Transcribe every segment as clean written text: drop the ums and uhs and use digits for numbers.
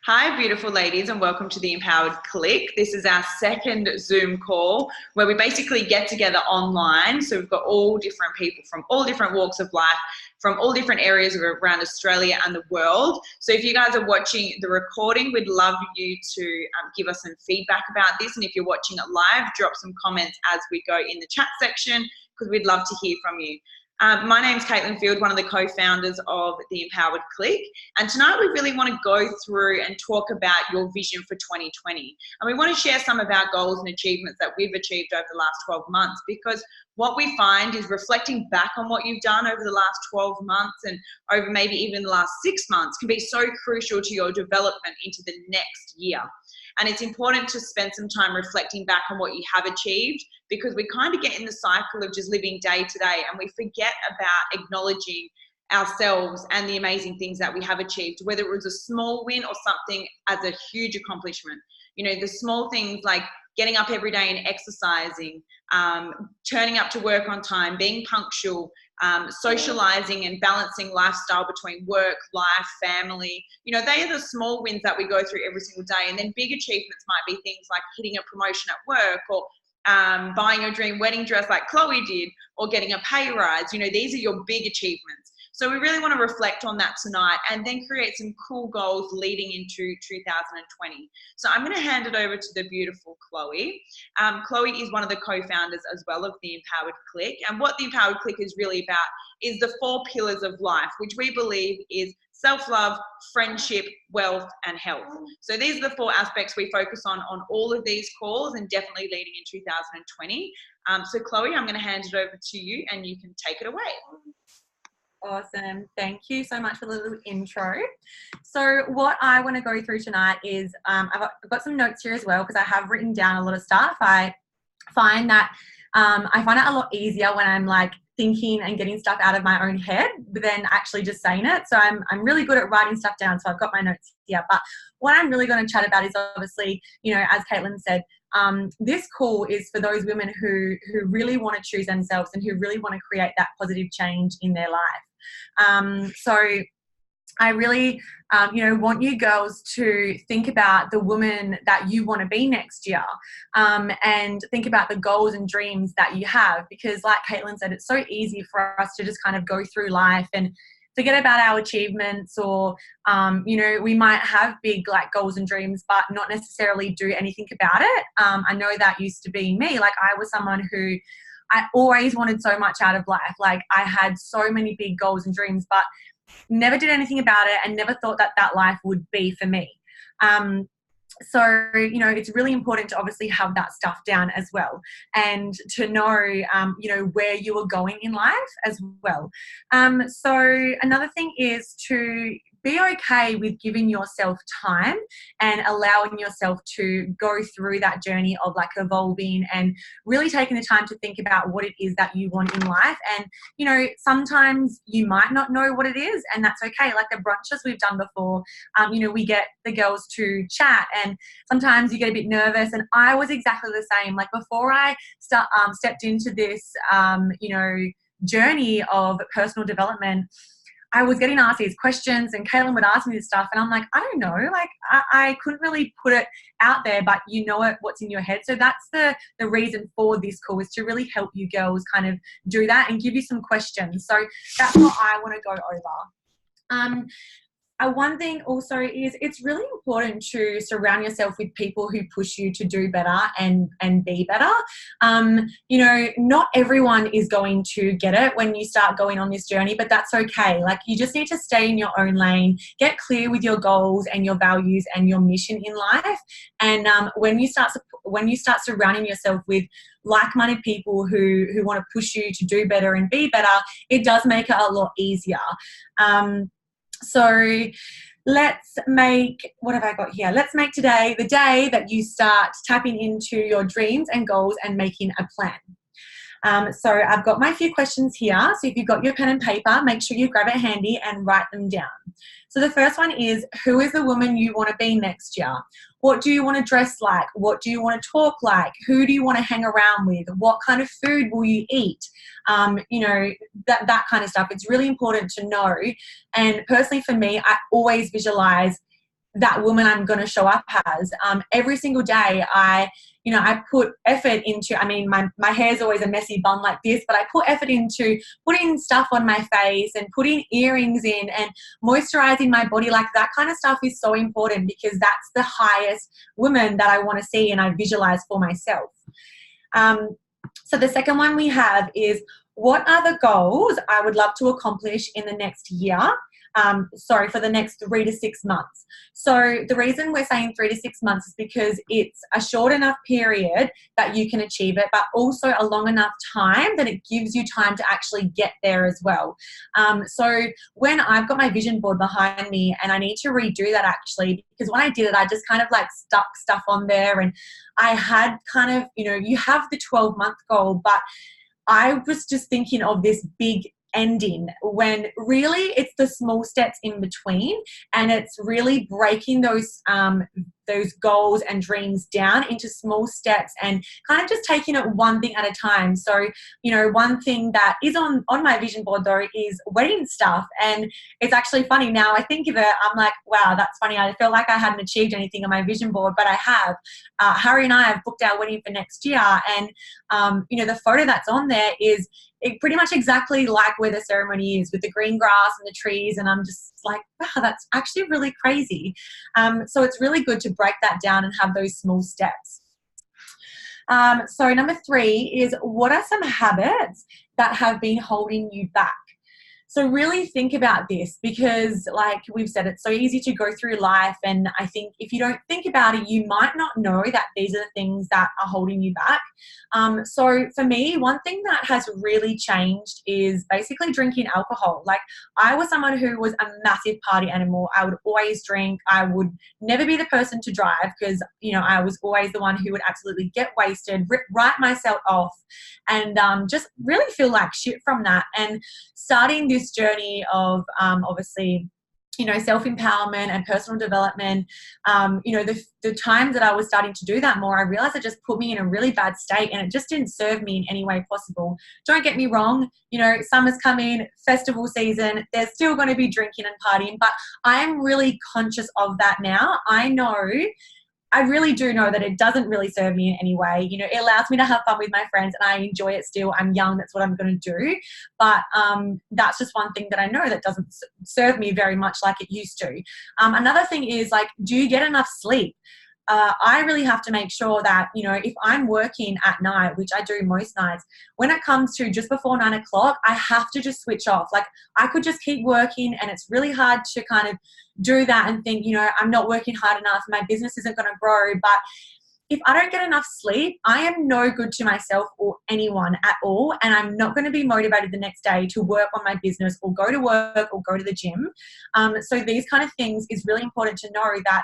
Hi, beautiful ladies, and welcome to the Empowered Clique. This is our second Zoom call where we basically get together online. So we've got all different people from all different walks of life, from all different areas around Australia and the world. So if you guys are watching the recording, we'd love you to give us some feedback about this. And if you're watching it live, drop some comments as we go in the chat section because we'd love to hear from you. My name's Caitlin Field, one of the co-founders of the Empowered Clique, and tonight we really want to go through and talk about your vision for 2020. And we want to share some of our goals and achievements that we've achieved over the last 12 months, because what we find is reflecting back on what you've done over the last 12 months and over maybe even the last 6 months can be so crucial to your development into the next year. And it's important to spend some time reflecting back on what you have achieved, because we kind of get in the cycle of just living day to day and we forget about acknowledging ourselves and the amazing things that we have achieved, whether it was a small win or something as a huge accomplishment. You know, the small things like getting up every day and exercising, turning up to work on time, being punctual, socializing and balancing lifestyle between work, life, family. You know, they are the small wins that we go through every single day. And then big achievements might be things like hitting a promotion at work, or buying your dream wedding dress like Chloe did, or getting a pay rise. You know, these are your big achievements. So we really want to reflect on that tonight and then create some cool goals leading into 2020. So I'm going to hand it over to the beautiful Chloe. Chloe is one of the co-founders as well of the Empowered Clique. And what the Empowered Clique is really about is the 4 pillars of life, which we believe is self-love, friendship, wealth, and health. So these are the 4 aspects we focus on all of these calls, and definitely leading in 2020. So Chloe, I'm going to hand it over to you and you can take it away. Awesome. Thank you so much for the little intro. So what I want to go through tonight is I've got some notes here as well, because I have written down a lot of stuff. I find that it a lot easier when I'm like thinking and getting stuff out of my own head than actually just saying it. So I'm really good at writing stuff down. So I've got my notes here. But what I'm really going to chat about is obviously, you know, as Caitlin said, this call is for those women who really want to choose themselves and who really want to create that positive change in their life. So I really, want you girls to think about the woman that you want to be next year, and think about the goals and dreams that you have, because like Caitlin said, it's so easy for us to just kind of go through life and forget about our achievements, or, we might have big like goals and dreams, but not necessarily do anything about it. I know that used to be me. Like I was someone who I always wanted so much out of life. Like I had so many big goals and dreams, but never did anything about it and never thought that that life would be for me. So, it's really important to obviously have that stuff down as well, and to know, where you are going in life as well. So another thing is to be okay with giving yourself time and allowing yourself to go through that journey of like evolving and really taking the time to think about what it is that you want in life. And, sometimes you might not know what it is, and that's okay. Like the brunches we've done before, we get the girls to chat, and sometimes you get a bit nervous. And I was exactly the same. Like before I stepped into this, journey of personal development, I was getting asked these questions, and Caitlin would ask me this stuff, and I'm like, I don't know, like I couldn't really put it out there, but you know what's in your head. So that's the reason for this call, is to really help you girls kind of do that and give you some questions. So that's what I want to go over. One thing also is it's really important to surround yourself with people who push you to do better and be better. Not everyone is going to get it when you start going on this journey, but that's okay. Like you just need to stay in your own lane, get clear with your goals and your values and your mission in life. And when you start surrounding yourself with like-minded people who want to push you to do better and be better, it does make it a lot easier. So let's make, what have I got here? Let's make today the day that you start tapping into your dreams and goals and making a plan. So I've got my few questions here. So if you've got your pen and paper, make sure you grab it handy and write them down. So the first one is, who is the woman you want to be next year? What do you want to dress like? What do you want to talk like? Who do you want to hang around with? What kind of food will you eat? That kind of stuff. It's really important to know. And personally for me, I always visualize that woman I'm going to show up as. Every single day I put effort into, my hair's always a messy bun like this, but I put effort into putting stuff on my face and putting earrings in and moisturizing my body. Like, that kind of stuff is so important, because that's the highest woman that I want to see and I visualize for myself. So the second one we have is, what are the goals I would love to accomplish in the next year? For the next 3 to 6 months. So the reason we're saying 3 to 6 months is because it's a short enough period that you can achieve it, but also a long enough time that it gives you time to actually get there as well. So when I've got my vision board behind me, and I need to redo that actually, because when I did it, I just kind of like stuck stuff on there, and I had kind of, you have the 12-month goal, but I was just thinking of this big ending, when really it's the small steps in between, and it's really breaking those goals and dreams down into small steps and kind of just taking it one thing at a time. So, one thing that is on my vision board though is wedding stuff. And it's actually funny now I think of it, I'm like, wow, that's funny. I felt like I hadn't achieved anything on my vision board, but I have. Harry and I have booked our wedding for next year, and the photo that's on there is pretty much exactly like where the ceremony is, with the green grass and the trees, and I'm just like, wow, that's actually really crazy. So it's really good to break that down and have those small steps. So number 3 is, what are some habits that have been holding you back? So really think about this, because like we've said, it's so easy to go through life, and I think if you don't think about it, you might not know that these are the things that are holding you back. So for me, one thing that has really changed is basically drinking alcohol. Like, I was someone who was a massive party animal. I would always drink. I would never be the person to drive, because I was always the one who would absolutely get wasted, write myself off, and just really feel like shit from that. And starting this journey of obviously self-empowerment and personal development, the times that I was starting to do that more, I realized it just put me in a really bad state, and it just didn't serve me in any way possible. Don't get me wrong, summer's coming, festival season, there's still going to be drinking and partying, but I am really conscious of that now. I really do know that it doesn't really serve me in any way. It allows me to have fun with my friends, and I enjoy it still. I'm young. That's what I'm going to do. But that's just one thing that I know that doesn't serve me very much like it used to. Another thing is, like, do you get enough sleep? I really have to make sure that, if I'm working at night, which I do most nights, when it comes to just before 9 o'clock, I have to just switch off. Like, I could just keep working, and it's really hard to kind of do that and think, I'm not working hard enough, my business isn't going to grow. But if I don't get enough sleep, I am no good to myself or anyone at all, and I'm not going to be motivated the next day to work on my business or go to work or go to the gym. So these kind of things is really important to know that,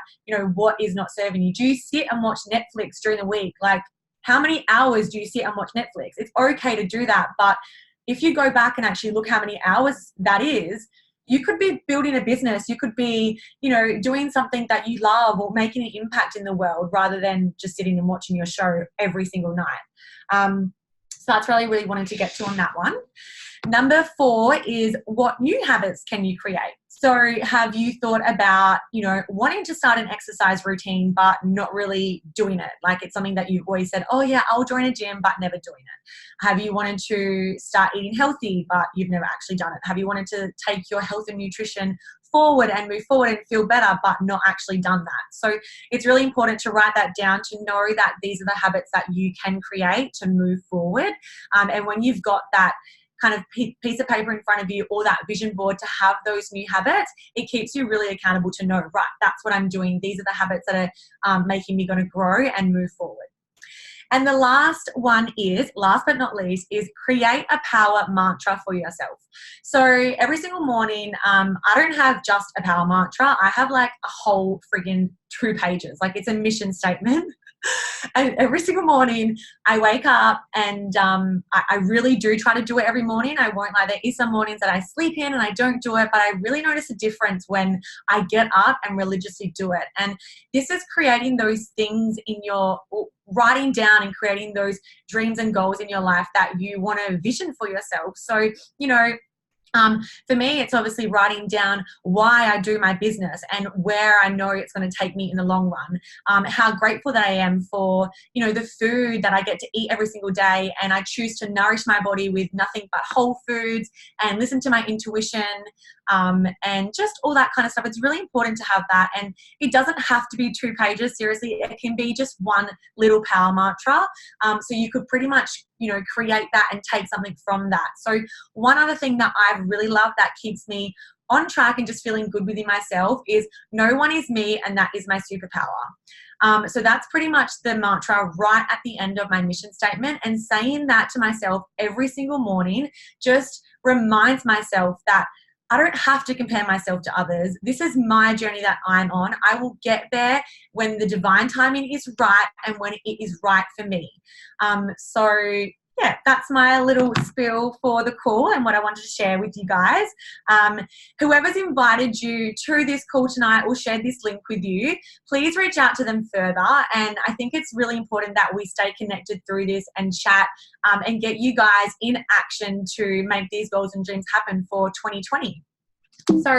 what is not serving you. Do you sit and watch Netflix during the week? Like, how many hours do you sit and watch Netflix? It's okay to do that, but if you go back and actually look how many hours that is, you could be building a business. You could be, doing something that you love or making an impact in the world, rather than just sitting and watching your show every single night. So that's really, really wanted to get to on that one. Number 4 is, what new habits can you create? So have you thought about, wanting to start an exercise routine, but not really doing it? Like, it's something that you've always said, oh yeah, I'll join a gym, but never doing it. Have you wanted to start eating healthy, but you've never actually done it? Have you wanted to take your health and nutrition forward and move forward and feel better, but not actually done that? So it's really important to write that down, to know that these are the habits that you can create to move forward. And when you've got that kind of piece of paper in front of you, or that vision board to have those new habits, it keeps you really accountable to know, right, that's what I'm doing. These are the habits that are making me going to grow and move forward. And the last one is, last but not least, is create a power mantra for yourself. So every single morning, I don't have just a power mantra. I have like a whole friggin' 2 pages. Like, it's a mission statement. And every single morning I wake up, and I really do try to do it every morning. I won't lie. There is some mornings that I sleep in and I don't do it, but I really notice a difference when I get up and religiously do it. And this is creating those things in your, writing down and creating those dreams and goals in your life that you want to vision for yourself. So, For me, it's obviously writing down why I do my business and where I know it's going to take me in the long run. How grateful that I am for, the food that I get to eat every single day, and I choose to nourish my body with nothing but whole foods and listen to my intuition, and just all that kind of stuff. It's really important to have that, and it doesn't have to be 2 pages. Seriously, it can be just one little power mantra. So you could pretty much, create that and take something from that. So one other thing that I've really loved that keeps me on track and just feeling good within myself is no one is me, and that is my superpower. So that's pretty much the mantra right at the end of my mission statement, and saying that to myself every single morning just reminds myself that I don't have to compare myself to others. This is my journey that I'm on. I will get there when the divine timing is right and when it is right for me. So yeah, that's my little spiel for the call and what I wanted to share with you guys. Whoever's invited you to this call tonight or shared this link with you, please reach out to them further. And I think it's really important that we stay connected through this and chat, and get you guys in action to make these goals and dreams happen for 2020. So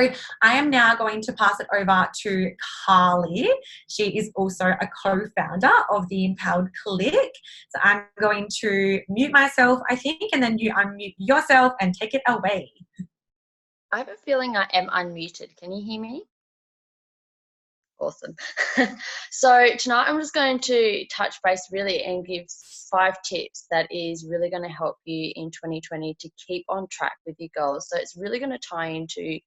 I am now going to pass it over to Carly. She is also a co-founder of the Empowered Clique. So I'm going to mute myself, I think, and then you unmute yourself and take it away. I have a feeling I am unmuted. Can you hear me? Awesome. So tonight I'm just going to touch base really and give 5 tips that is really going to help you in 2020 to keep on track with your goals. So it's really going to tie into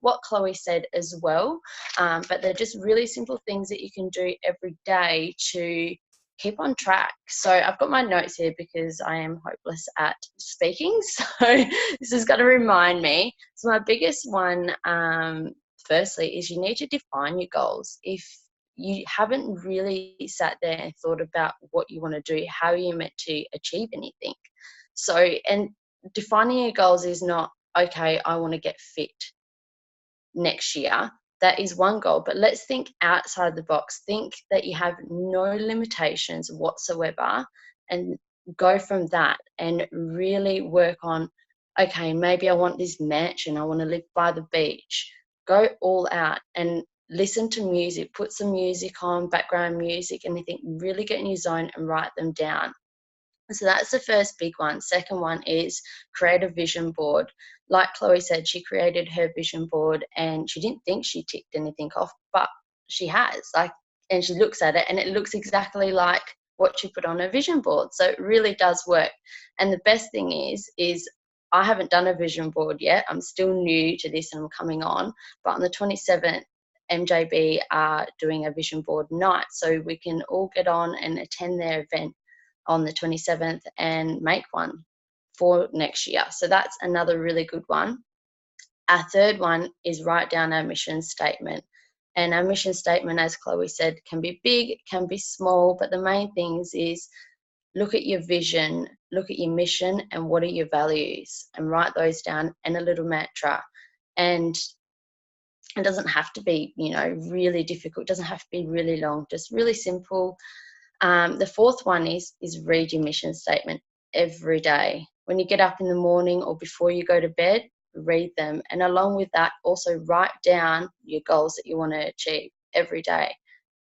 what Chloe said as well, but they're just really simple things that you can do every day to keep on track. So I've got my notes here because I am hopeless at speaking, so this is going to remind me. So my biggest one, firstly, is you need to define your goals. If you haven't really sat there and thought about what you want to do, how are you meant to achieve anything? So, and defining your goals is not, okay, I want to get fit next year. That is one goal, but let's think outside the box. Think that you have no limitations whatsoever and go from that and really work on, okay, maybe I want this mansion, I want to live by the beach. Go all out and listen to music, put some music on, background music, anything, really get in your zone and write them down. So that's the first big one. Second one is create a vision board. Like Chloe said, she created her vision board and she didn't think she ticked anything off, but she has. And she looks at it and it looks exactly like what she put on her vision board. So it really does work. And the best thing is I haven't done a vision board yet. I'm still new to this and I'm coming on. But on the 27th, MJB are doing a vision board night. So we can all get on and attend their event on the 27th and make one for next year. So that's another really good one. Our third one is write down our mission statement. And our mission statement, as Chloe said, can be big, can be small, but the main things is look at your vision, look at your mission, and what are your values, and write those down in a little mantra. And it doesn't have to be, really difficult. It doesn't have to be really long, just really simple. The fourth one is read your mission statement every day. When you get up in the morning or before you go to bed, read them. And along with that, also write down your goals that you want to achieve every day.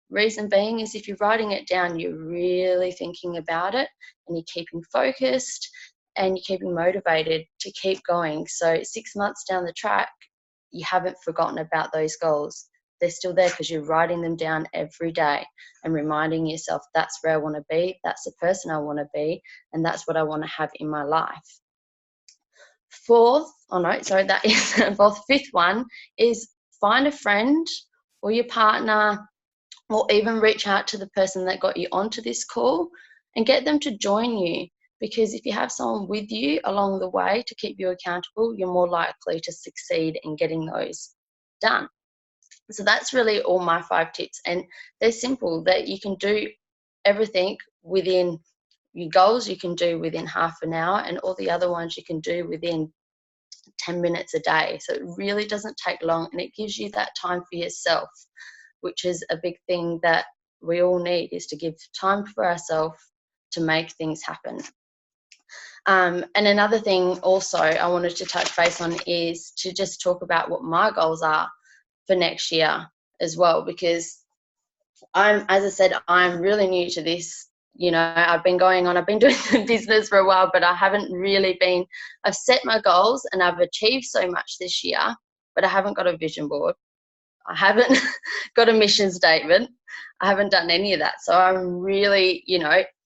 Reason being is if you're writing it down, you're really thinking about it and you're keeping focused and you're keeping motivated to keep going. So 6 months down the track, you haven't forgotten about those goals. They're still there because you're writing them down every day and reminding yourself that's where I want to be, that's the person I want to be, and that's what I want to have in my life. Fifth one is find a friend or your partner or even reach out to the person that got you onto this call and get them to join you. Because if you have someone with you along the way to keep you accountable, you're more likely to succeed in getting those done. So that's really all my 5 tips, and they're simple, that you can do everything within your goals, you can do within half an hour, and all the other ones you can do within 10 minutes a day. So it really doesn't take long, and it gives you that time for yourself, which is a big thing that we all need, is to give time for ourselves to make things happen. And another thing also I wanted to touch base on is to just talk about what my goals are for next year as well, because as I said, I'm really new to this. I've been doing the business for a while, but I haven't really I've set my goals and I've achieved so much this year, but I haven't got a vision board. I haven't got a mission statement. I haven't done any of that. So I'm really,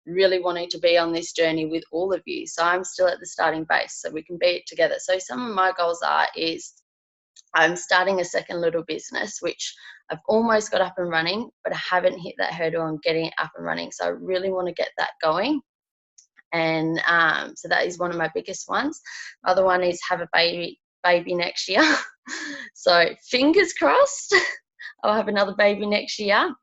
really wanting to be on this journey with all of you. So I'm still at the starting base so we can be it together. So some of my goals is I'm starting a second little business, which I've almost got up and running, but I haven't hit that hurdle on getting it up and running. So I really want to get that going. And so that is one of my biggest ones. Other one is have a baby next year. So fingers crossed I'll have another baby next year.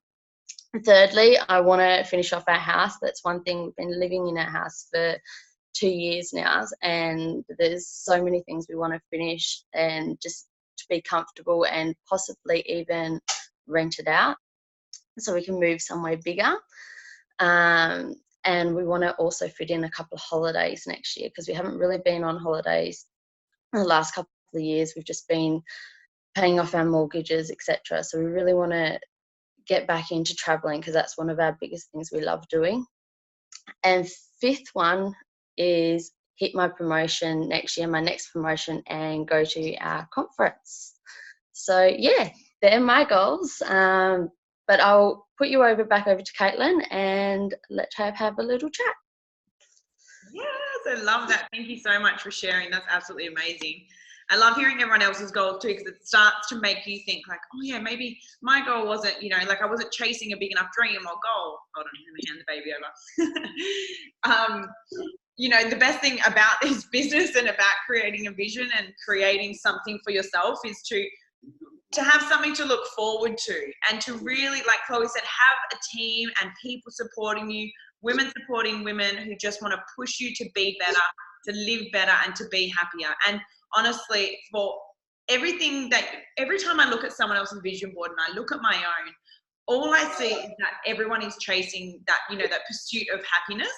Thirdly, I want to finish off our house. That's one thing. We've been living in our house for 2 years now, and there's so many things we want to finish and just to be comfortable and possibly even rent it out so we can move somewhere bigger. And we want to also fit in a couple of holidays next year because we haven't really been on holidays in the last couple of years. We've just been paying off our mortgages, etc. So we really want to get back into traveling because that's one of our biggest things we love doing. And fifth one is hit my promotion next year, my next promotion, and go to our conference. So yeah, they're my goals. But I'll put you back over to Caitlin and let her have a little chat. Yes, I love that. Thank you so much for sharing. That's absolutely amazing. I love hearing everyone else's goals too, because it starts to make you think like, oh yeah, maybe my goal wasn't, like I wasn't chasing a big enough dream or goal. Hold on, let me hand the baby over. The best thing about this business and about creating a vision and creating something for yourself is to have something to look forward to and to really, like Chloe said, have a team and people supporting you, women supporting women who just want to push you to be better, to live better and to be happier. And honestly, for every time I look at someone else's vision board and I look at my own, all I see is that everyone is chasing that, that pursuit of happiness.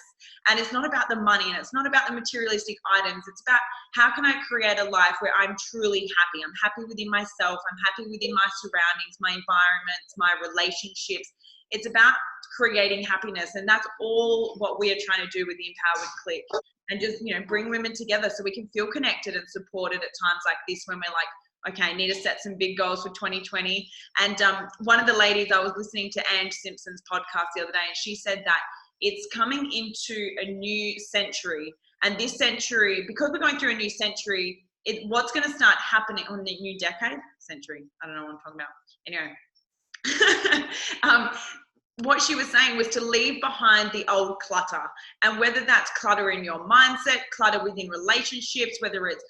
And it's not about the money and it's not about the materialistic items. It's about how can I create a life where I'm truly happy? I'm happy within myself. I'm happy within my surroundings, my environments, my relationships. It's about creating happiness. And that's all what we are trying to do with the Empowered Clique. And just, bring women together so we can feel connected and supported at times like this when we're like, okay, I need to set some big goals for 2020. And one of the ladies, I was listening to Ange Simpson's podcast the other day, and she said that it's coming into a new century. And this century, because we're going through a new century, what's going to start happening on the new decade? Century. I don't know what I'm talking about. Anyway. What she was saying was to leave behind the old clutter, and whether that's clutter in your mindset, clutter within relationships, whether it's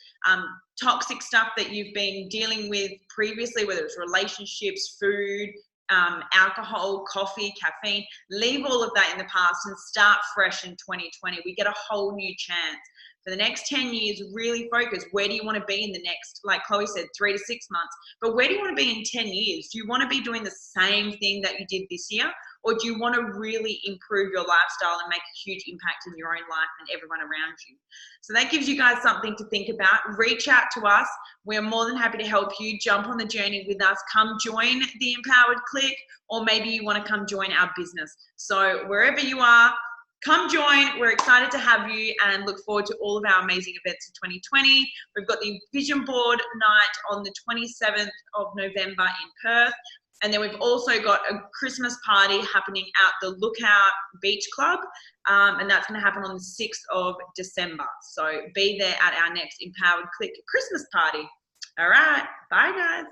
toxic stuff that you've been dealing with previously, whether it's relationships, food, alcohol, coffee, caffeine, leave all of that in the past and start fresh in 2020. We get a whole new chance. For the next 10 years, really focus. Where do you want to be in the next, like Chloe said, 3 to 6 months? But where do you want to be in 10 years? Do you want to be doing the same thing that you did this year? Or do you want to really improve your lifestyle and make a huge impact in your own life and everyone around you? So that gives you guys something to think about. Reach out to us. We're more than happy to help you. Jump on the journey with us. Come join the Empowered Clique, or maybe you want to come join our business. So wherever you are, come join. We're excited to have you and look forward to all of our amazing events in 2020. We've got the Vision Board Night on the 27th of November in Perth. And then we've also got a Christmas party happening at the Lookout Beach Club. And that's going to happen on the 6th of December. So be there at our next Empowered Clique Christmas party. All right. Bye, guys.